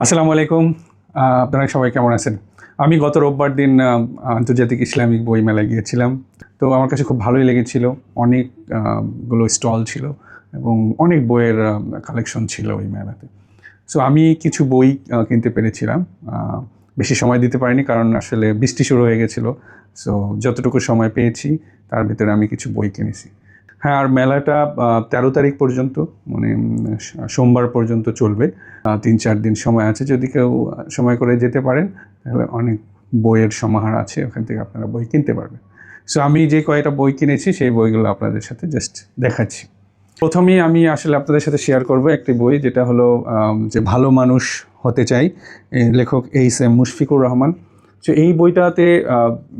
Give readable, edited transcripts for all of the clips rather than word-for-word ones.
আসসালামু আলাইকুম। আপনারা সবাই কেমন আছেন? আমি গত রোববার দিন আন্তর্জাতিক ইসলামিক বই মেলায় গিয়েছিলাম। তো আমার কাছে খুব ভালোই লেগেছিল। অনেক গুলো স্টল ছিল এবং অনেক বইয়ের কালেকশন ছিল ওই মেলাতে। সো আমি কিছু বই কিনতে পেরেছিলাম। বেশি সময় দিতে পারিনি কারণ আসলে বৃষ্টি শুরু হয়ে গেছিলো। সো যতটুকু সময় পেয়েছি তার ভিতরে আমি কিছু বই কিনেছি। হ্যাঁ, আর মেলাটা ১৩ তারিখ পর্যন্ত মানে সোমবার পর্যন্ত চলবে। ৩-৪ দিন সময় আছে। যদি কেউ সময় করে যেতে পারেন তাহলে অনেক বইয়ের সমাহার আছে, ওখান থেকে আপনারা বই কিনতে পারবেন। সো আমি যে কয়েকটা বই কিনেছি সেই বইগুলো আপনাদের সাথে জাস্ট দেখাচ্ছি। প্রথমেই আমি আসলে আপনাদের সাথে শেয়ার করব একটি বই, যেটা হলো যে ভালো মানুষ হতে চাই, লেখক এইচ.এম. মুশফিকুর রহমান। সো এই বইটাতে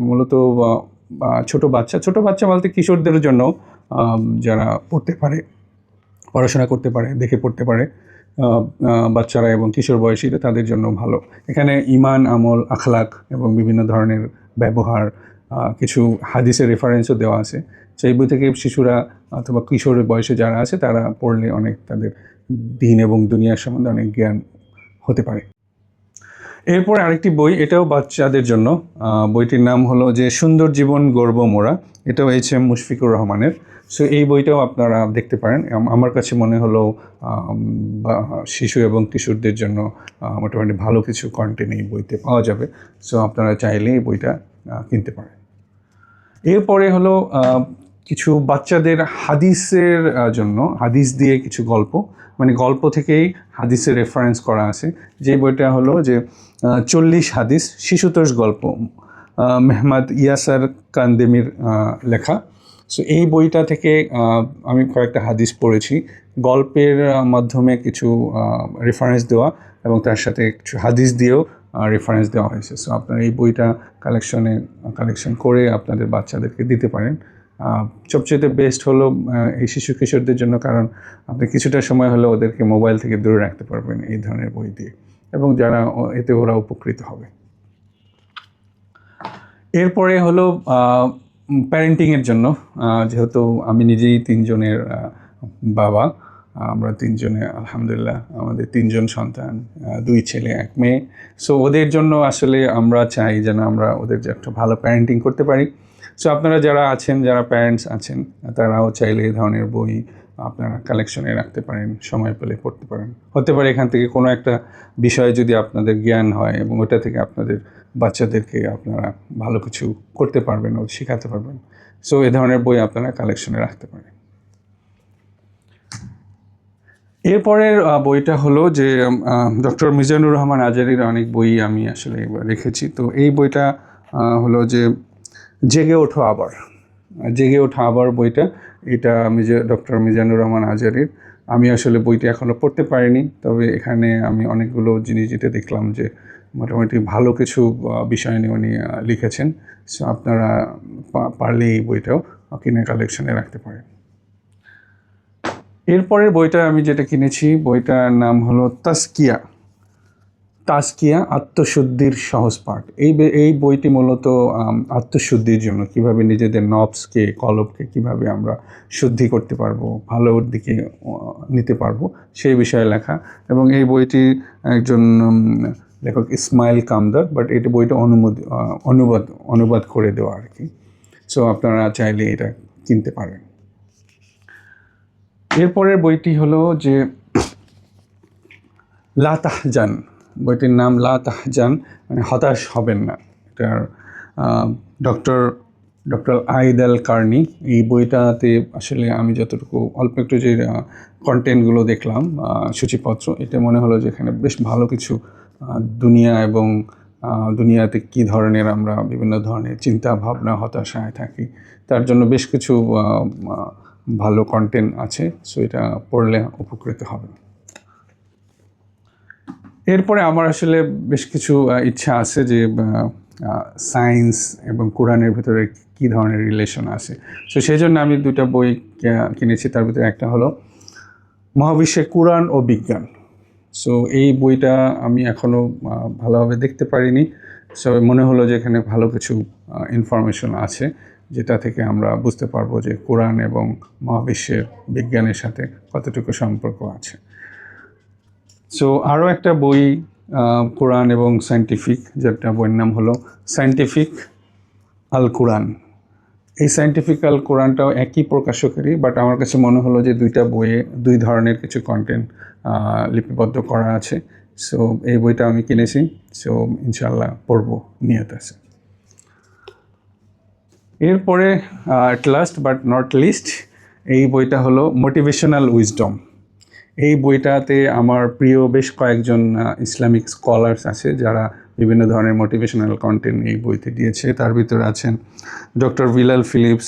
মূলত ছোট বাচ্চা বলতে কিশোরদের জন্য, যারা পড়তে পারে, পড়াশোনা করতে পারে, দেখে পড়তে পারে, বাচ্চারা এবং কিশোর বয়সীরা, তাদের জন্য ভালো। এখানে ঈমান, আমল, আখলাক এবং বিভিন্ন ধরনের ব্যবহার, কিছু হাদিসের রেফারেন্সও দেওয়া আছে। সেই বই থেকে শিশুরা অথবা কিশোর বয়সে যারা আছে তারা পড়লে অনেক তাদের দিন এবং দুনিয়ার সম্বন্ধে অনেক জ্ঞান হতে পারে। এরপরে আরেকটি বই, এটাও বাচ্চাদের জন্য। বইটির নাম হলো যে সুন্দর জীবন গর্ব মোরা। এটাও এইচ.এম. মুশফিকুর রহমানের। সো এই বইটাও আপনারা দেখতে পারেন। আমার কাছে মনে হলো শিশু এবং কিশোরদের জন্য মোটামুটি ভালো কিছু কন্টেন্ট এই বইতে পাওয়া যাবে। সো আপনারা চাইলে এই বইটা কিনতে পারেন। এরপরে হলো কিছু বাচ্চাদের হাদিসের জন্য, হাদিস দিয়ে কিছু গল্প, মানে গল্প থেকেই হাদিসের রেফারেন্স করা আছে। যে বইটা হলো যে 40 হাদিস শিশুতোষ গল্প, মেহমাদ ইয়াসার কান্দেমির লেখা। সো এই বইটা থেকে আমি কয়েকটা হাদিস পড়েছি, গল্পের মাধ্যমে কিছু রেফারেন্স দেওয়া এবং তার সাথে কিছু হাদিস দিয়েও রেফারেন্স দেওয়া হয়েছে। সো আপনারা এই বইটা কালেকশন করে আপনাদের বাচ্চাদেরকে দিতে পারেন। সবচেয়ে বেস্ট হলো এই শিশু কিশোরদের জন্য, কারণ আপনি কিছুটা সময় হলে ওদেরকে মোবাইল থেকে দূরে রাখতে পারবেন এই ধরনের বই দিয়ে, এবং যারা এতে ওরা উপকৃত হবে। এরপরে হলো প্যারেন্টিংয়ের জন্য, যেহেতু আমি নিজেই 3 জনের বাবা, আমরা 3 জনে আলহামদুলিল্লাহ, আমাদের 3 জন সন্তান, 2 ছেলে 1 মেয়ে। সো ওদের জন্য আসলে আমরা চাই যেন আমরা ওদের যে একটা ভালো প্যারেন্টিং করতে পারি। সো আপনারা যারা আছেন, যারা প্যারেন্টস আছেন, তারাও চাইলে এই ধরনের বই আপনারা কালেকশনে রাখতে পারেন, সময় পেলে পড়তে পারেন। হতে পারে এখান থেকে কোনো একটা বিষয়ে যদি আপনাদের জ্ঞান হয় এবং ওটা থেকে আপনাদের বাচ্চাদেরকে আপনারা ভালো কিছু করতে পারবেন ও শেখাতে পারবেন। সো এ ধরনের বই আপনারা কালেকশনে রাখতে পারেন। এরপরের বইটা হলো যে ডক্টর মিজানুর রহমান আজারির অনেক বই আমি আসলে রেখেছি। তো এই বইটা হলো যে জেগে ওঠো আবার বইটা। এটা ডক্টর মিজানুর রহমান আজারির। আমি আসলে বইটি এখনও পড়তে পারিনি, তবে এখানে আমি অনেকগুলো জিনিস যেটা দেখলাম যে মোটামুটি ভালো কিছু বিষয় নিয়ে উনি লিখেছেন। সো আপনারা পারলে এই বইটাও কিনে কালেকশনে রাখতে পারেন। এরপরের বইটা আমি যেটা কিনেছি, বইটার নাম হলো তাজকিয়া আত্মশুদ্ধির সহজ পাঠ। এই বইটি মূলত আত্মশুদ্ধির জন্য, কিভাবে নিজেদের নফসকে, কলবকে কিভাবে আমরা শুদ্ধি করতে পারবো, ভালোর দিকে নিতে পারবো, সেই বিষয়ে লেখা। এবং এই বইটি একজন লেখক ইসমাইল কামদার, বাট এটা বইটা অনুবাদ করে দেওয়া আর কি। সো আপনারা চাইলে এটা কিনতে পারেন। এরপরের বইটি হলো যে লা তাহজান। বইটির নাম লা তাহজান, মানে হতাশ হবেন না। এটার ডক্টর আইদ আল কার্নি। এই বইটাতে আসলে আমি যতটুকু অল্প একটু যে কন্টেন্টগুলো দেখলাম, সূচিপত্র, এটা মনে হলো যে এখানে বেশ ভালো কিছু দুনিয়া এবং দুনিয়াতে কী ধরনের আমরা বিভিন্ন ধরনের চিন্তা ভাবনা, হতাশায় থাকি, তার জন্য বেশ কিছু ভালো কন্টেন্ট আছে। সো এটা পড়লে উপকৃত হবে। এরপরে আমার আসলে বেশ কিছু ইচ্ছা আছে যে সায়েন্স এবং কোরআনের ভিতরে কী ধরনের রিলেশন আছে। সো সেই জন্য আমি 2টা বই কিনেছি। তার ভিতরে একটা হলো মহাবিশ্বে কোরআন ও বিজ্ঞান। সো এই বইটা আমি এখনও ভালোভাবে দেখতে পারিনি। সো মনে হলো যে এখানে ভালো কিছু ইনফরমেশন আছে, যেটা থেকে আমরা বুঝতে পারবো যে কোরআন এবং মহাবিশ্বের বিজ্ঞানের সাথে কতটুকু সম্পর্ক আছে। সো আরও একটা বই কোরআন এবং সায়েন্টিফিক, যেটা বইয়ের নাম হলো সায়েন্টিফিক আল কোরআন। এই সায়েন্টিফিক আল কোরআনটাও একই প্রকাশকেরই, বাট আমার কাছে মনে হলো যে দুইটা বইয়ে দুই ধরনের কিছু কন্টেন্ট লিপিবদ্ধ করা আছে। সো এই বইটা আমি কিনেছি, সো ইনশাল্লাহ পড়বো, নিয়ত আছে। এরপরে at last but not list, এই বইটা হলো মোটিভেশনাল উইজডম। এই বইটাতে আমার প্রিয় বেশ কয়েকজন ইসলামিক স্কলার্স আছে যারা বিভিন্ন ধরনের মোটিভেশনাল কন্টেন্ট এই বইতে দিয়েছে। তার ভিতরে আছেন doctor Bilal Philips,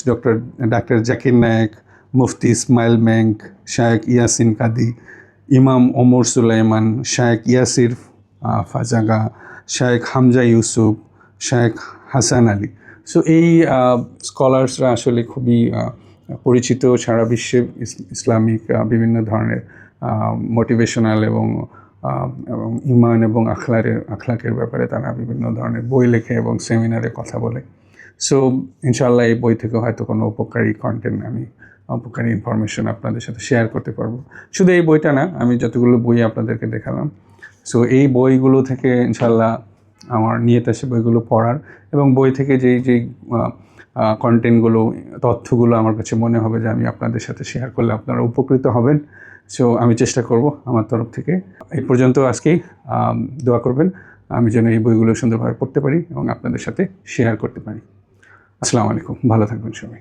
doctor Zakir Naik, মুফতি ইসমাইল মেঙ্ক, শায়েখ ইয়াসিন কাদি, ইমাম ওমর সুলাইমান, শায়েখ ইয়াসির ফাজাগা, শায়েখ হামজা ইউসুফ, শায়েখ হাসান আলী। সো এই স্কলার্সরা আসলে খুবই পরিচিত সারা বিশ্বে ইসলামিক বিভিন্ন ধরনের মোটিভেশনাল এবং ইমান এবং আখলাকের ব্যাপারে তারা বিভিন্ন ধরনের বই লেখে এবং সেমিনারে কথা বলে। সো ইনশাআল্লাহ এই বই থেকে হয়তো কোনো উপকারী কন্টেন্ট, উপকারী ইনফরমেশন আপনাদের সাথে শেয়ার করতে পারবো। শুধু এই বইটা না, আমি যতগুলো বই আপনাদেরকে দেখালাম, সো এই বইগুলো থেকে ইনশাআল্লাহ আমার নিয়ত আছে বইগুলো পড়ার, এবং বই থেকে যেই কন্টেন্টগুলো, তথ্যগুলো আমার কাছে মনে হবে যে আমি আপনাদের সাথে শেয়ার করলে আপনারা উপকৃত হবেন। সো আমি চেষ্টা করব আমার তরফ থেকে। এই পর্যন্ত আজকেই দোয়া করবেন আমি যেন এই বইগুলো সুন্দরভাবে পড়তে পারি এবং আপনাদের সাথে শেয়ার করতে পারি। আসসালামু আলাইকুম, ভালো থাকবেন সবাই।